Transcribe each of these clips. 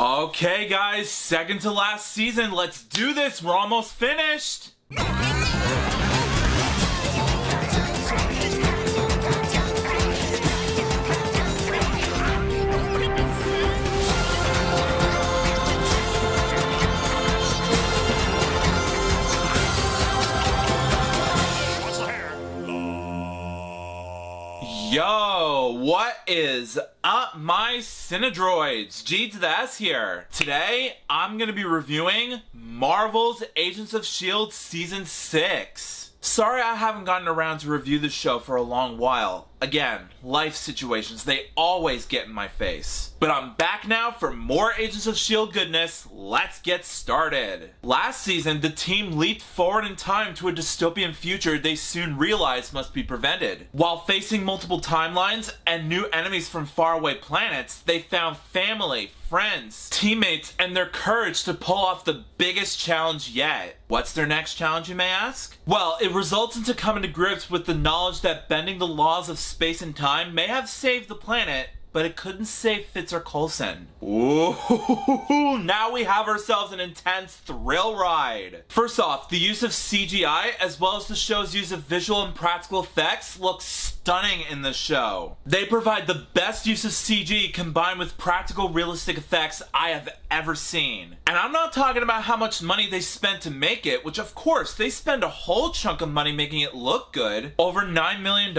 Okay guys, second to last season, let's do this, we're almost finished! Yo, what is up, my Cinedroids? G to the S here. Today, I'm gonna be reviewing Marvel's Agents of S.H.I.E.L.D. Season 6. Sorry I haven't gotten around to review this show for a long while. Again, life situations, they always get in my face. But I'm back now for more Agents of S.H.I.E.L.D. goodness. Let's get started. Last season, the team leaped forward in time to a dystopian future they soon realized must be prevented. While facing multiple timelines and new enemies from faraway planets, they found family, friends, teammates, and their courage to pull off the biggest challenge yet. What's their next challenge, you may ask? Well, it results into coming to grips with the knowledge that bending the laws of space and time may have saved the planet, but it couldn't save Fitz or Coulson. Ooh, now we have ourselves an intense thrill ride. First off, the use of CGI, as well as the show's use of visual and practical effects, looks stunning in this show. They provide the best use of CG combined with practical realistic effects I have ever seen. And I'm not talking about how much money they spent to make it, which of course, they spend a whole chunk of money making it look good. Over $9 million?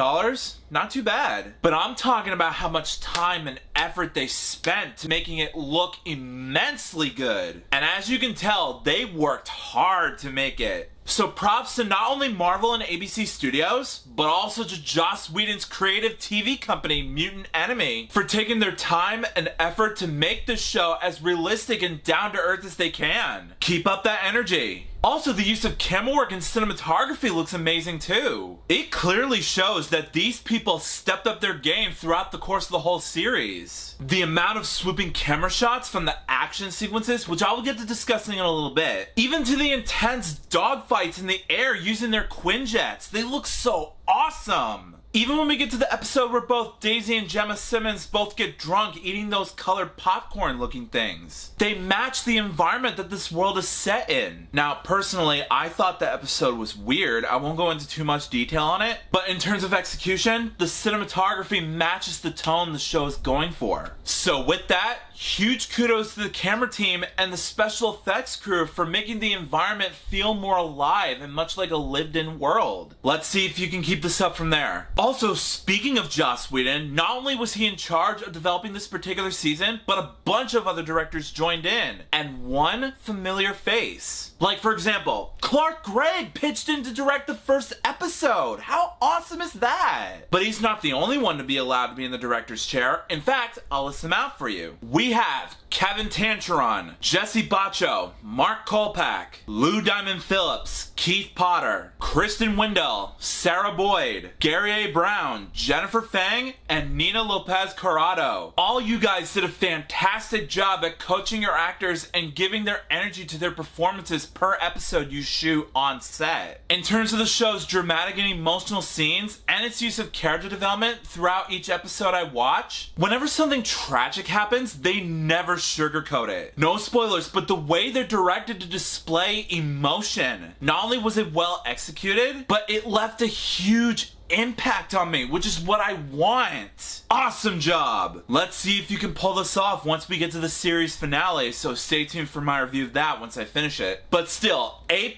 Not too bad. But I'm talking about how much time and effort they spent making it look immensely good. And as you can tell, they worked hard to make it. So props to not only Marvel and ABC Studios, but also to Joss Whedon's creative TV company, Mutant Enemy, for taking their time and effort to make this show as realistic and down-to-earth as they can. Keep up that energy. Also, the use of camera work and cinematography looks amazing too. It clearly shows that these people stepped up their game throughout the course of the whole series. The amount of swooping camera shots from the action sequences, which I will get to discussing in a little bit, even to the intense dogfights in the air using their Quinjets, they look so awesome. Even when we get to the episode where both Daisy and Gemma Simmons both get drunk eating those colored popcorn looking things. They match the environment that this world is set in. Now, personally, I thought the episode was weird. I won't go into too much detail on it, but in terms of execution, the cinematography matches the tone the show is going for. So with that, huge kudos to the camera team and the special effects crew for making the environment feel more alive and much like a lived-in world. Let's see if you can keep this up from there. Also, speaking of Joss Whedon, not only was he in charge of developing this particular season, but a bunch of other directors joined in, and one familiar face. Like, for example, Clark Gregg pitched in to direct the first episode. How awesome is that? But he's not the only one to be allowed to be in the director's chair. In fact, I'll list them out for you. We have Kevin Tancheron, Jesse Baccio, Mark Kolpak, Lou Diamond Phillips, Keith Potter, Kristen Wendell, Sarah Boyd, Gary A. Brown, Jennifer Fang, and Nina Lopez Corrado. All you guys did a fantastic job at coaching your actors and giving their energy to their performances per episode you shoot on set. In terms of the show's dramatic and emotional scenes and its use of character development throughout each episode I watch, whenever something tragic happens, they never sugarcoat it. No spoilers, but the way they're directed to display emotion, not only was it well executed, but it left a huge impact on me, which is what I want. Awesome job. Let's see if you can pull this off once we get to the series finale, so stay tuned for my review of that once I finish it. But still, A+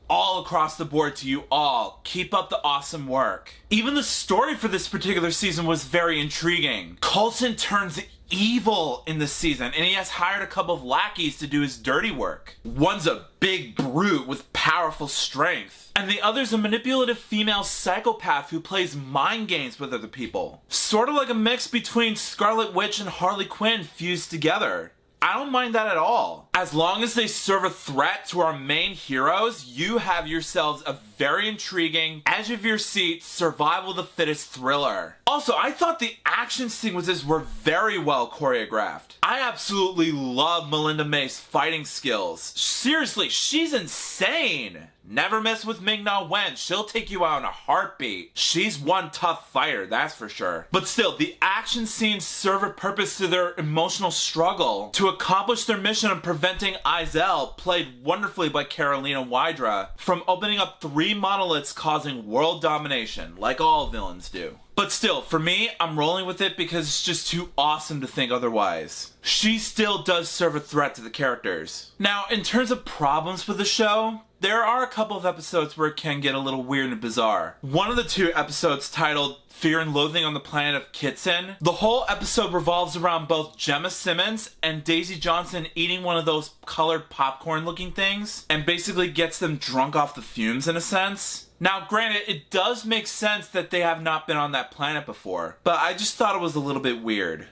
all across the board to you all. Keep up the awesome work. Even the story for this particular season was very intriguing. Coulson turns evil in this season, and he has hired a couple of lackeys to do his dirty work. One's a big brute with powerful strength, and the other's a manipulative female psychopath who plays mind games with other people. Sort of like a mix between Scarlet Witch and Harley Quinn fused together. I don't mind that at all. As long as they serve a threat to our main heroes, you have yourselves a very intriguing, edge of your seat, survival of the fittest thriller. Also, I thought the action sequences were very well choreographed. I absolutely love Melinda May's fighting skills. Seriously, she's insane. Never mess with Ming-Na Wen, she'll take you out in a heartbeat. She's one tough fighter, that's for sure. But still, the action scenes serve a purpose to their emotional struggle to accomplish their mission of preventing S.H.I.E.L.D, played wonderfully by Carolina Wydra, from opening up 3 monoliths causing world domination, like all villains do. But still, for me, I'm rolling with it because it's just too awesome to think otherwise. She still does serve a threat to the characters. Now, in terms of problems with the show, there are a couple of episodes where it can get a little weird and bizarre. One of the 2 episodes, titled Fear and Loathing on the Planet of Kitsen, the whole episode revolves around both Gemma Simmons and Daisy Johnson eating one of those colored popcorn looking things, and basically gets them drunk off the fumes in a sense. Now, granted, it does make sense that they have not been on that planet before, but I just thought it was a little bit weird.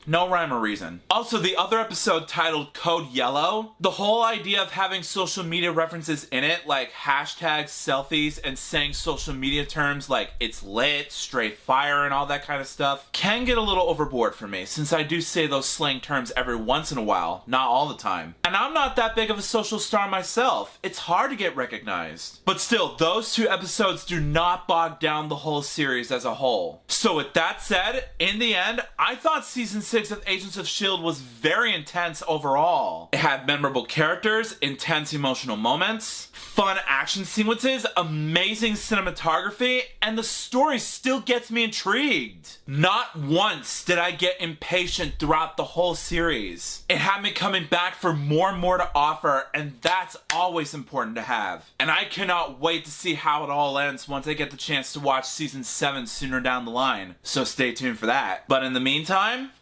No rhyme or reason. Also, the other episode titled Code Yellow, the whole idea of having social media references in it, like hashtags, selfies, and saying social media terms like it's lit, straight fire, and all that kind of stuff, can get a little overboard for me, since I do say those slang terms every once in a while, not all the time. And I'm not that big of a social star myself. It's hard to get recognized. But still, those 2 episodes do not bog down the whole series as a whole. So with that said, in the end, I thought Season 6 of Agents of S.H.I.E.L.D. was very intense overall. It had memorable characters, intense emotional moments, fun action sequences, amazing cinematography, and the story still gets me intrigued. Not once did I get impatient throughout the whole series. It had me coming back for more and more to offer, and that's always important to have. And I cannot wait to see how it all ends once I get the chance to watch Season 7 sooner down the line, so stay tuned for that. But in the meantime,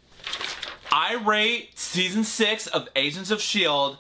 I rate Season 6 of Agents of S.H.I.E.L.D.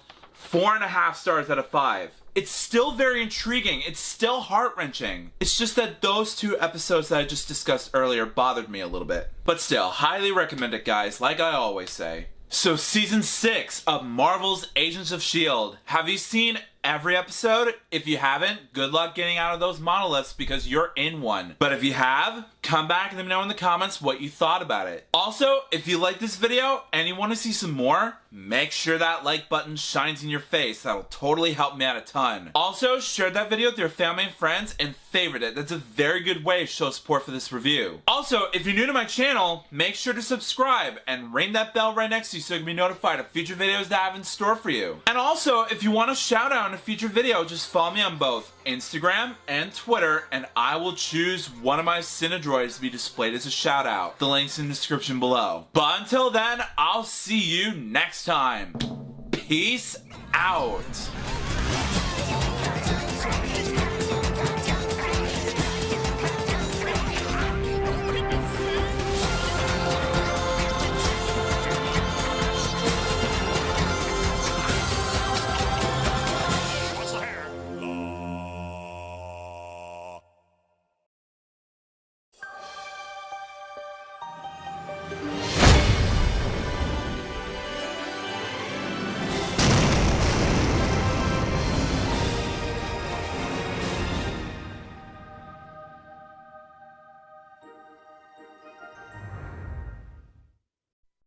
4.5 stars out of 5. It's still very intriguing, it's still heart-wrenching. It's just that those 2 episodes that I just discussed earlier bothered me a little bit. But still, highly recommend it, guys, like I always say. So Season 6 of Marvel's Agents of S.H.I.E.L.D. Have you seen every episode? If you haven't, good luck getting out of those monoliths because you're in one. But if you have, come back and let me know in the comments what you thought about it. Also, if you like this video and you want to see some more, make sure that like button shines in your face. That'll totally help me out a ton. Also, share that video with your family and friends and favorite it. That's a very good way to show support for this review. Also, if you're new to my channel, make sure to subscribe and ring that bell right next to you so you can be notified of future videos that I have in store for you. And also, if you want a shout out in a future video, just follow me on both Instagram and Twitter, and I will choose one of my Cinedroids to be displayed as a shout out. The link's in the description below. But until then, I'll see you next time. Peace out.